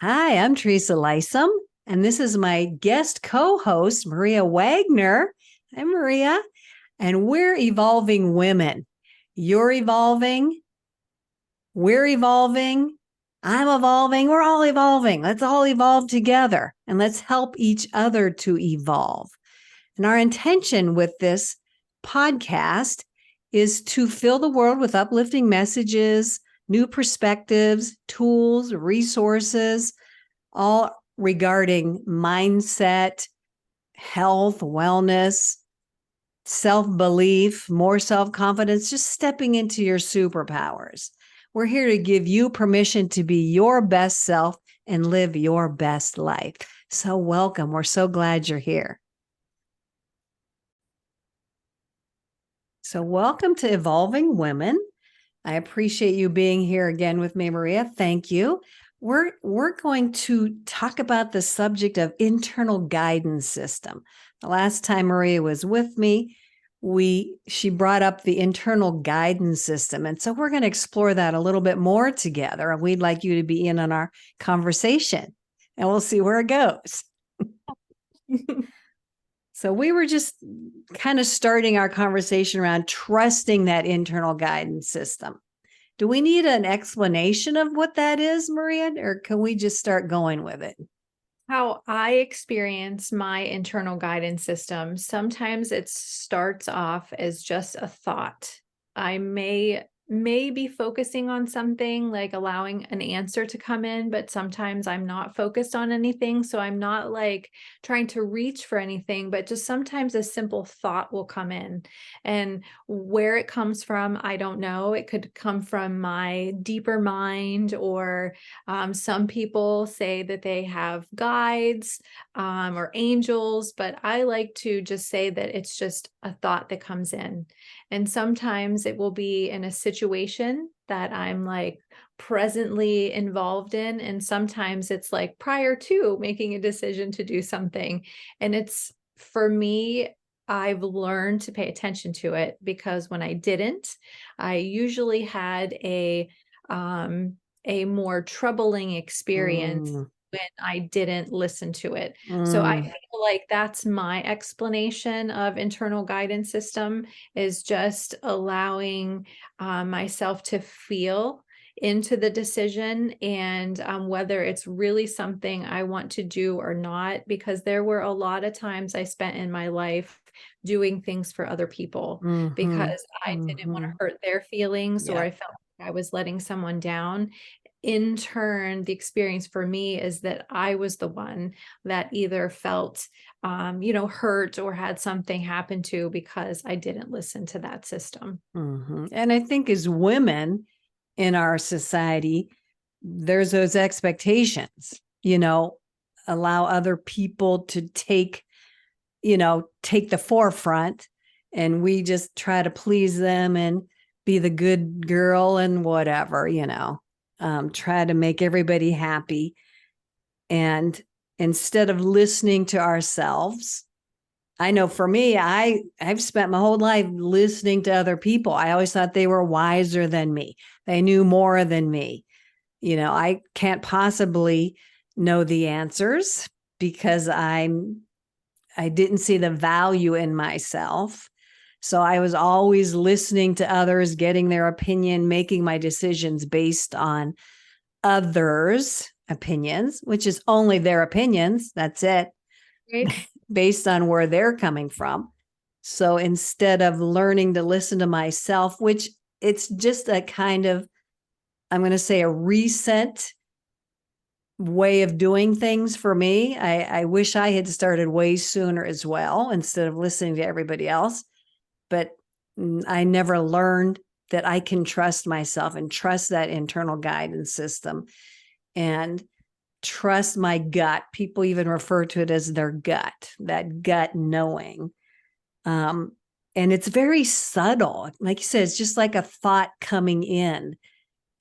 Hi, I'm Teresa Lisum, and this is my guest co-host, Maria Wagner. Hi, Maria. And we're evolving women. You're evolving. We're evolving. I'm evolving. We're all evolving. Let's all evolve together and let's help each other to evolve. And our intention with this podcast is to fill the world with uplifting messages, new perspectives, tools, resources, all regarding mindset, health, wellness, self belief, more self confidence, just stepping into your superpowers. We're here to give you permission to be your best self and live your best life. So, welcome. We're so glad you're here. So, welcome to Evolving Women. I appreciate you being here again with me, Maria. Thank you. We're going to talk about the subject of internal guidance system. The last time Maria was with me, she brought up the internal guidance system. And so we're going to explore that a little bit more together. And we'd like you to be in on our conversation, and we'll see where it goes. So we were just kind of starting our conversation around trusting that internal guidance system. Do we need an explanation of what that is, Maria, or can we just start going with it? How I experience my internal guidance system, sometimes it starts off as just a thought. I may be focusing on something, like allowing an answer to come in, but sometimes I'm not focused on anything. So I'm not like trying to reach for anything, but just sometimes a simple thought will come in. And where it comes from, I don't know. It could come from my deeper mind, or some people say that they have guides or angels, but I like to just say that it's just a thought that comes in. And sometimes it will be in a situation that I'm like presently involved in. And sometimes it's like prior to making a decision to do something. And it's, for me, I've learned to pay attention to it, because when I didn't, I usually had a more troubling experience Mm, when I didn't listen to it. So I mm, feel like that's my explanation of internal guidance system, is just allowing myself to feel into the decision, and whether it's really something I want to do or not, because there were a lot of times I spent in my life doing things for other people mm-hmm, because I didn't want to mm-hmm. hurt their feelings, or Yeah. I felt like I was letting someone down. In turn, the experience for me is that I was the one that either felt, hurt or had something happen to, because I didn't listen to that system. Mm-hmm. And I think as women in our society, there's those expectations, allow other people to take the forefront, and we just try to please them and be the good girl and whatever, try to make everybody happy. And instead of listening to ourselves, I know for me, I've spent my whole life listening to other people. I always thought they were wiser than me. They knew more than me. I can't possibly know the answers because I didn't see the value in myself. So I was always listening to others, getting their opinion, making my decisions based on others' opinions, which is only their opinions. That's it, Right. based on where they're coming from. So instead of learning to listen to myself, which it's just a kind of, I'm going to say, a recent way of doing things for me. I wish I had started way sooner as well, instead of listening to everybody else. But I never learned that I can trust myself and trust that internal guidance system and trust my gut. People even refer to it as their gut, that gut knowing. Um, and it's very subtle. Like you said, it's just like a thought coming in.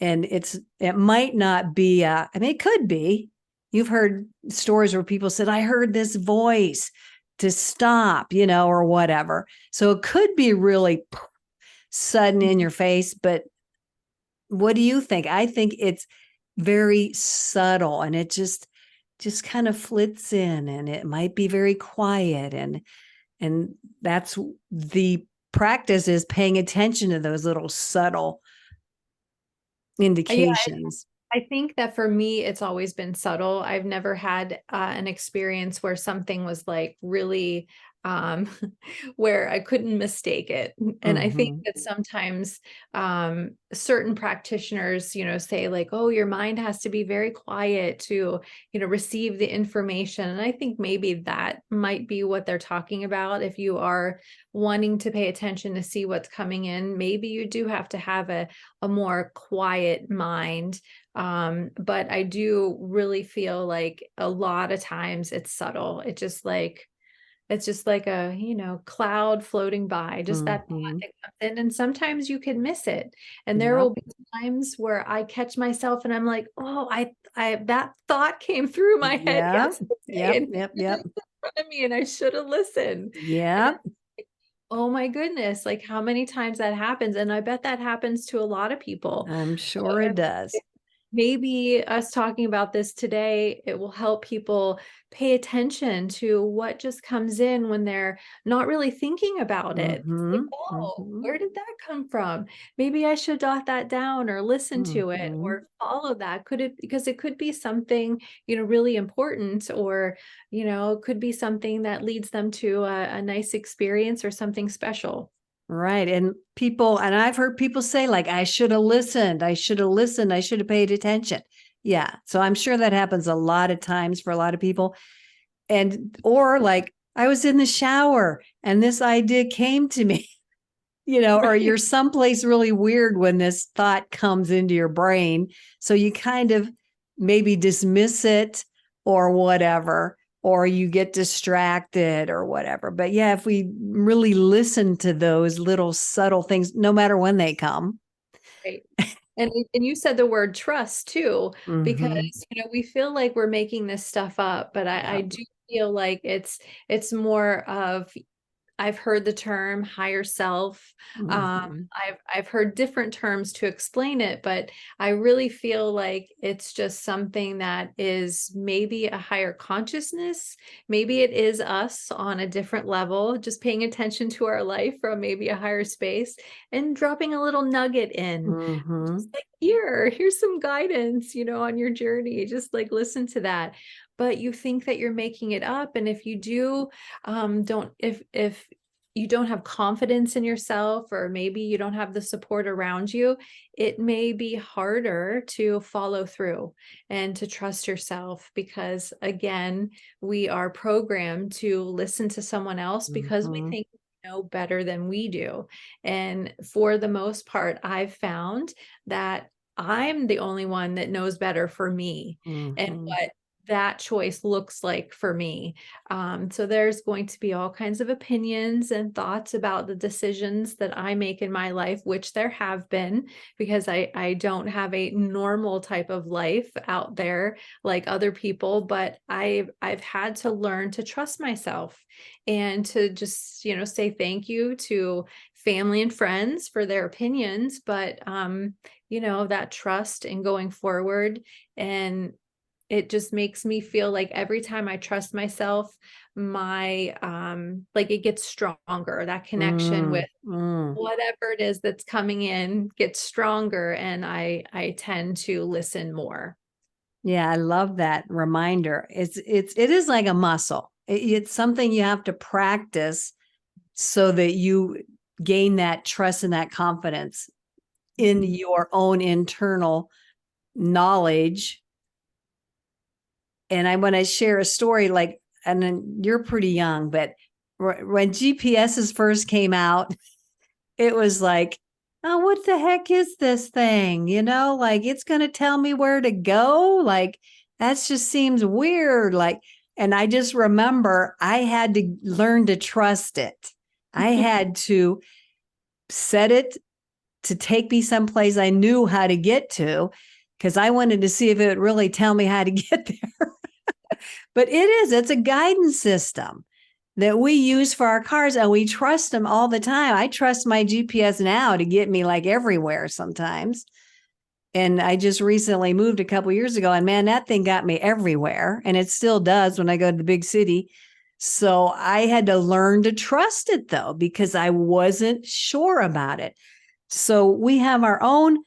And it might not be, it could be. You've heard stories where people said, I heard this voice to stop, or whatever. So it could be really sudden in your face. But what do you think? I think very subtle, and it just kind of flits in, and it might be very quiet, and that's the practice, is paying attention to those little subtle Yeah, indications. I think that for me, it's always been subtle. I've never had an experience where something was like really, um, where I couldn't mistake it. And I think Mhm. that sometimes certain practitioners, say like, oh, your mind has to be very quiet to, receive the information. And I think maybe that might be what they're talking about. If you are wanting to pay attention to see what's coming in, maybe you do have to have a more quiet mind. But I do really feel like a lot of times it's subtle. It's just like a, cloud floating by, just that thought Mhm. that comes in. And sometimes you can miss it. And there Yep. will be times where I catch myself and I'm like, oh, that thought came through my head Yep. yesterday Yep. and Yep. it's Yep. in front of me and I should have listened. And Yep. oh my goodness, like how many times that happens. And I bet that happens to a lot of people. I'm So sure it does. maybe us talking about this today, it will help people pay attention to what just comes in when they're not really thinking about it. It's like, Mhm. oh, Mhm. where did that come from? Maybe I should jot that down or listen to it Mhm. or follow that. Could it, because it could be something, really important, or, it could be something that leads them to a nice experience or something special. Right. And I've heard people say, like, I should have listened. I should have listened. I should have paid attention. Yeah. So I'm sure that happens a lot of times for a lot of people. Or like, I was in the shower and this idea came to me, or Right. you're someplace really weird when this thought comes into your brain. So you kind of maybe dismiss it or whatever, or you get distracted or whatever. But yeah, if we really listen to those little subtle things, no matter when they come. Right. And you said the word trust too, because Hmm. we feel like we're making this stuff up, but I Yep. do feel like it's more of, I've heard the term higher self. Hmm. I've heard different terms to explain it, but I really feel like it's just something that is maybe a higher consciousness. Maybe it is us on a different level, just paying attention to our life from maybe a higher space and dropping a little nugget in. Hmm. Just like, here's some guidance, on your journey. Just like listen to that. But you think that you're making it up. And if you do, don't if you don't have confidence in yourself, or maybe you don't have the support around you, it may be harder to follow through and to trust yourself, because again, we are programmed to listen to someone else because we Hmm. think we know better than we do. And for the most part, I've found that I'm the only one that knows better for me and Hmm. what that choice looks like for me. So there's going to be all kinds of opinions and thoughts about the decisions that I make in my life, which there have been, because I don't have a normal type of life out there like other people, but I've had to learn to trust myself and to just, say thank you to family and friends for their opinions, but that trust and going forward. And it just makes me feel like every time I trust myself, my like it gets stronger. That connection with Mm. whatever it is that's coming in gets stronger, and I tend to listen more. Yeah, I love that reminder. It is like a muscle. It's something you have to practice so that you gain that trust and that confidence in Mhm. your own internal knowledge. And I want to share a story, like, and then you're pretty young, but when GPSs first came out, it was like, oh, what the heck is this thing? Like, it's going to tell me where to go. Like, that just seems weird. Like, and I just remember I had to learn to trust it. I had to set it to take me someplace I knew how to get to, because I wanted to see if it would really tell me how to get there. But it's a guidance system that we use for our cars, and we trust them all the time. I trust my GPS now to get me like everywhere sometimes. And I just recently moved a couple years ago, and man, that thing got me everywhere. And it still does when I go to the big city. So I had to learn to trust it though, because I wasn't sure about it. So we have our own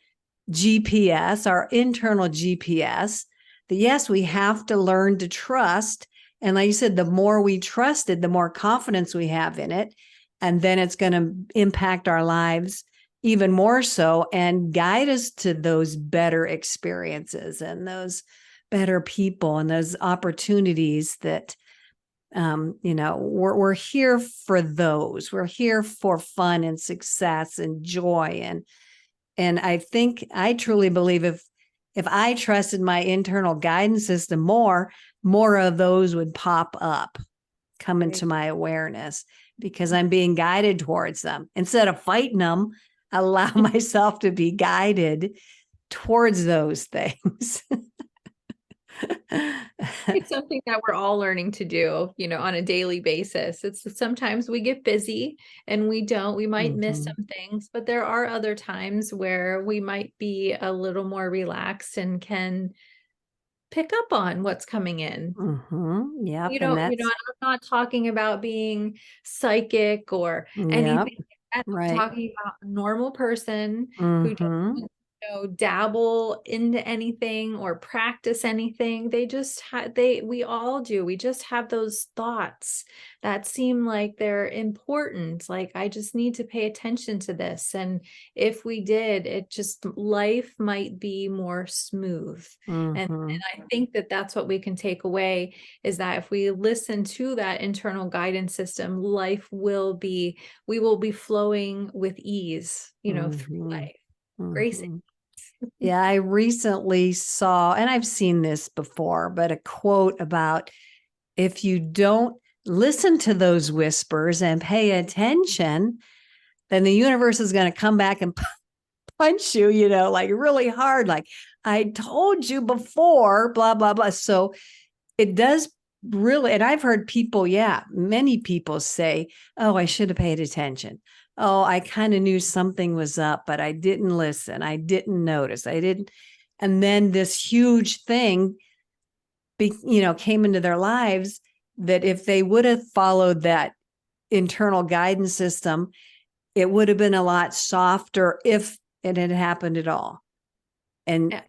GPS, our internal GPS, that yes, we have to learn to trust. And like you said, the more we trust it, the more confidence we have in it. And then it's going to impact our lives even more so and guide us to those better experiences and those better people and those opportunities that we're here for those. We're here for fun and success and joy. And I truly believe if I trusted my internal guidance system more of those would pop up, come into my awareness, because I'm being guided towards them. Instead of fighting them, allow myself to be guided towards those things. It's something that we're all learning to do, on a daily basis. It's sometimes we get busy and we might miss some things, but there are other times where we might be a little more relaxed and can pick up on what's coming in. Yep. I'm not talking about being psychic or anything. I'm Right. talking about a normal person who doesn't dabble into anything or practice anything. They just we all do. We just have those thoughts that seem like they're important. Like, I just need to pay attention to this. And if we did, life might be more smooth. And I think that that's what we can take away, is that if we listen to that internal guidance system, we will be flowing with ease, through life. Grace. Yeah, I recently saw, and I've seen this before, but a quote about if you don't listen to those whispers and pay attention, then the universe is going to come back and punch you, like really hard. Like, I told you before, blah, blah, blah. So it does really, and I've heard people, many people say, oh, I should have paid attention. Oh, I kind of knew something was up, but I didn't listen. I didn't notice. I didn't. And then this huge thing, came into their lives that if they would have followed that internal guidance system, it would have been a lot softer if it had happened at all. And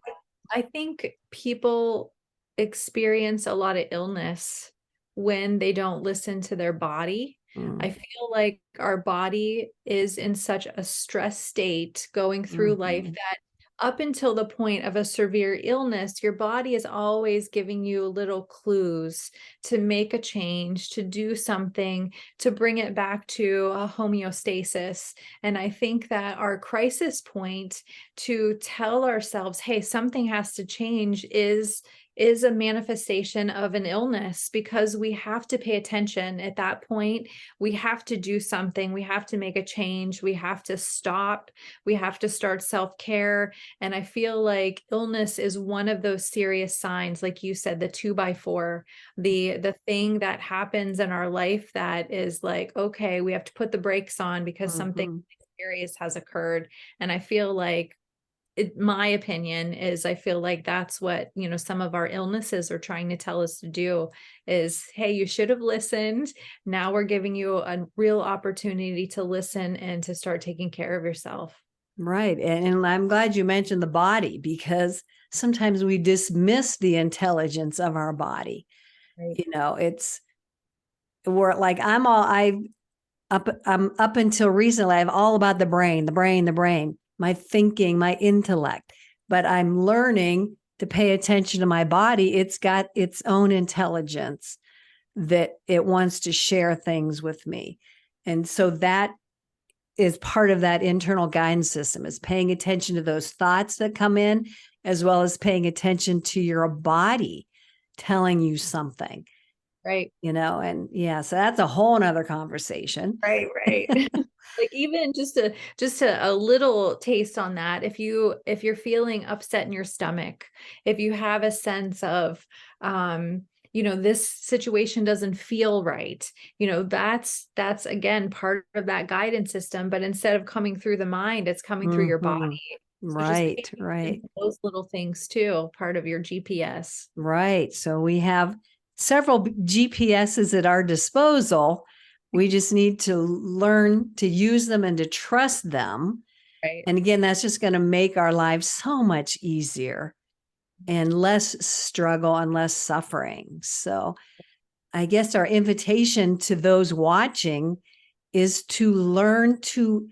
I think people experience a lot of illness when they don't listen to their body. I feel like our body is in such a stress state going through life that up until the point of a severe illness, your body is always giving you little clues to make a change, to do something, to bring it back to a homeostasis. And I think that our crisis point to tell ourselves, hey, something has to change, is a manifestation of an illness, because we have to pay attention at that point. We have to do something. We have to make a change. We have to stop. We have to start self-care. And I feel like illness is one of those serious signs, like you said, the 2x4, the thing that happens in our life that is like, okay, we have to put the brakes on because something serious has occurred. And I feel like, my opinion is, I feel like that's what, some of our illnesses are trying to tell us to do is, hey, you should have listened. Now we're giving you a real opportunity to listen and to start taking care of yourself. Right. And I'm glad you mentioned the body, because sometimes we dismiss the intelligence of our body. Right. We're like, I'm up until recently, I'm all about the brain, my thinking, my intellect, but I'm learning to pay attention to my body. It's got its own intelligence that it wants to share things with me. And so that is part of that internal guidance system, is paying attention to those thoughts that come in, as well as paying attention to your body telling you something. Right. And so that's a whole nother conversation. Right. Like, even just a little taste on that. If you're feeling upset in your stomach, if you have a sense of, this situation doesn't feel right, that's again part of that guidance system. But instead of coming through the mind, it's coming through your body. So just pay Right, right, attention to those little things too, part of your GPS. right. So we have several GPSs at our disposal. We just need to learn to use them and to trust them. Right. And again, that's just going to make our lives so much easier and less struggle and less suffering. So I guess our invitation to those watching is to learn to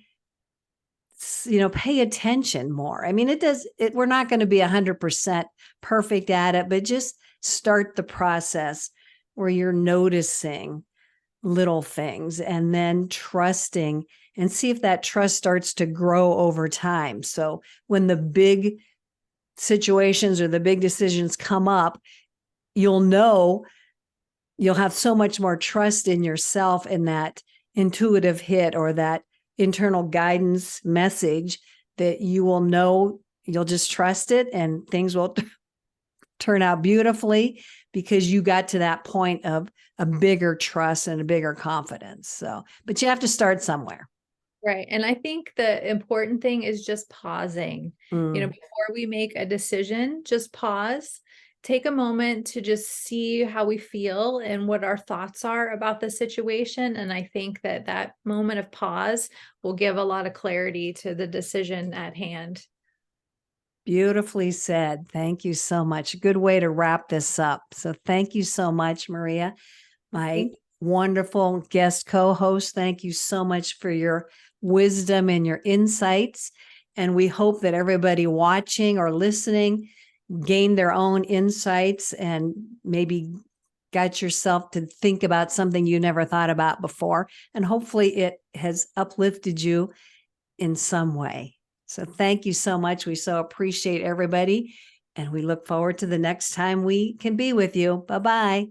pay attention more. I mean, we're not going to be 100% perfect at it, but just start the process where you're noticing little things and then trusting, and see if that trust starts to grow over time. So when the big situations or the big decisions come up, you'll have so much more trust in yourself, in that intuitive hit or that internal guidance message, that you will know, you'll just trust it and things will turn out beautifully because you got to that point of a bigger trust and a bigger confidence. So, but you have to start somewhere. Right. And I think the important thing is just pausing. Mm. Before we make a decision, just pause, take a moment to just see how we feel and what our thoughts are about the situation. And I think that that moment of pause will give a lot of clarity to the decision at hand. Beautifully said. Thank you so much. Good way to wrap this up. So thank you so much, Maria, my wonderful guest co-host. Thank you so much for your wisdom and your insights. And we hope that everybody watching or listening gained their own insights and maybe got yourself to think about something you never thought about before. And hopefully it has uplifted you in some way. So thank you so much. We so appreciate everybody. And we look forward to the next time we can be with you. Bye-bye.